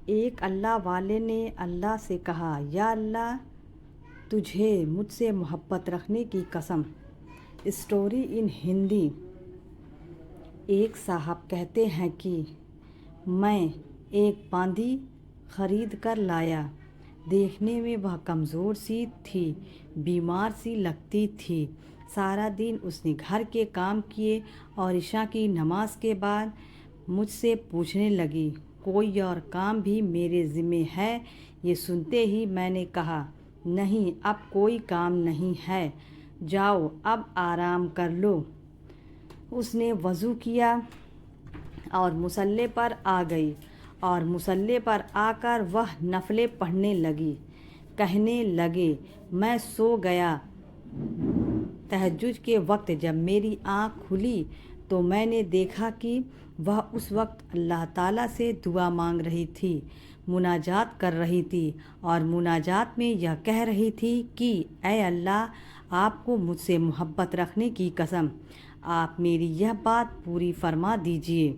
ایک اللہ والے نے اللہ سے کہا، یا اللہ تجھے مجھ سے محبت رکھنے کی قسم۔ Story in Hindi. ایک صاحب کہتے ہیں کہ میں ایک باندھی خرید کر لایا۔ دیکھنے میں وہ کمزور سی تھی، بیمار سی لگتی تھی۔ سارا دن اس نے گھر کے کام کیے اور عشاء کی نماز کے بعد مجھ سے پوچھنے لگی، کوئی اور کام بھی میرے ذمہ ہے؟ یہ سنتے ہی میں نے کہا، نہیں اب کوئی کام نہیں ہے، جاؤ اب آرام کر لو۔ اس نے وضو کیا اور مصلی پر آ گئی اور مصلی پر آ کر وہ نفلیں پڑھنے لگی۔ کہنے لگے، میں سو گیا۔ تہجد کے وقت جب میری آنکھ کھلی تو میں نے دیکھا کہ وہ اس وقت اللہ تعالیٰ سے دعا مانگ رہی تھی، مناجات کر رہی تھی اور مناجات میں یہ کہہ رہی تھی کہ اے اللہ، آپ کو مجھ سے محبت رکھنے کی قسم، آپ میری یہ بات پوری فرما دیجئے۔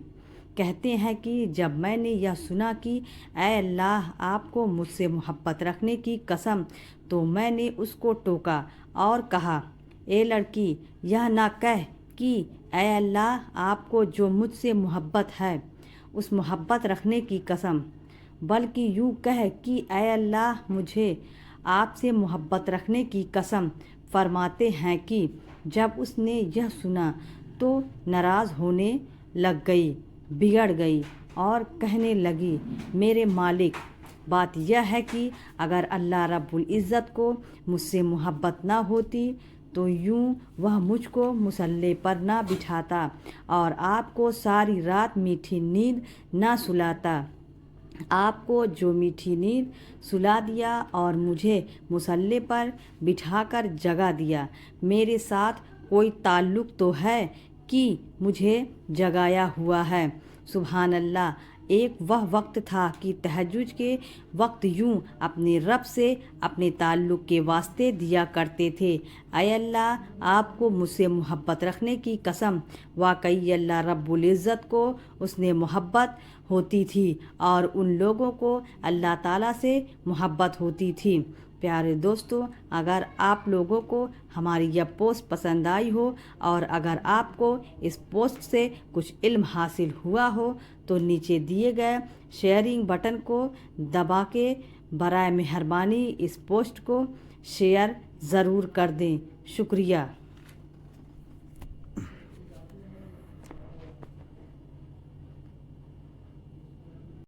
کہتے ہیں کہ جب میں نے یہ سنا کہ اے اللہ، آپ کو مجھ سے محبت رکھنے کی قسم، تو میں نے اس کو ٹوکا اور کہا، اے لڑکی، یہ نہ کہہ کہ اے اللہ، آپ کو جو مجھ سے محبت ہے اس محبت رکھنے کی قسم، بلکہ یوں کہہ کہ اے اللہ، مجھے آپ سے محبت رکھنے کی قسم۔ فرماتے ہیں کہ جب اس نے یہ سنا تو ناراض ہونے لگ گئی، بگڑ گئی اور کہنے لگی، میرے مالک، بات یہ ہے کہ اگر اللہ رب العزت کو مجھ سے محبت نہ ہوتی تو یوں وہ مجھ کو مصلی پر نہ بٹھاتا اور آپ کو ساری رات میٹھی نیند نہ سلاتا۔ آپ کو جو میٹھی نیند سلا دیا اور مجھے مصلی پر بٹھا کر جگا دیا، میرے ساتھ کوئی تعلق تو ہے کہ مجھے جگایا ہوا ہے؟ سبحان اللہ۔ ایک وہ وقت تھا کہ تہجد کے وقت یوں اپنے رب سے اپنے تعلق کے واسطے دیا کرتے تھے، اے اللہ، آپ کو مجھ سے محبت رکھنے کی قسم۔ واقعی اللہ رب العزت کو اس نے محبت ہوتی تھی اور ان لوگوں کو اللہ تعالیٰ سے محبت ہوتی تھی۔ پیارے دوستو، اگر آپ لوگوں کو ہماری یہ پوسٹ پسند آئی ہو اور اگر آپ کو اس پوسٹ سے کچھ علم حاصل ہوا ہو تو نیچے دیے گئے شیئرنگ بٹن کو دبا کے برائے مہربانی اس پوسٹ کو شیئر ضرور کر دیں۔ شکریہ۔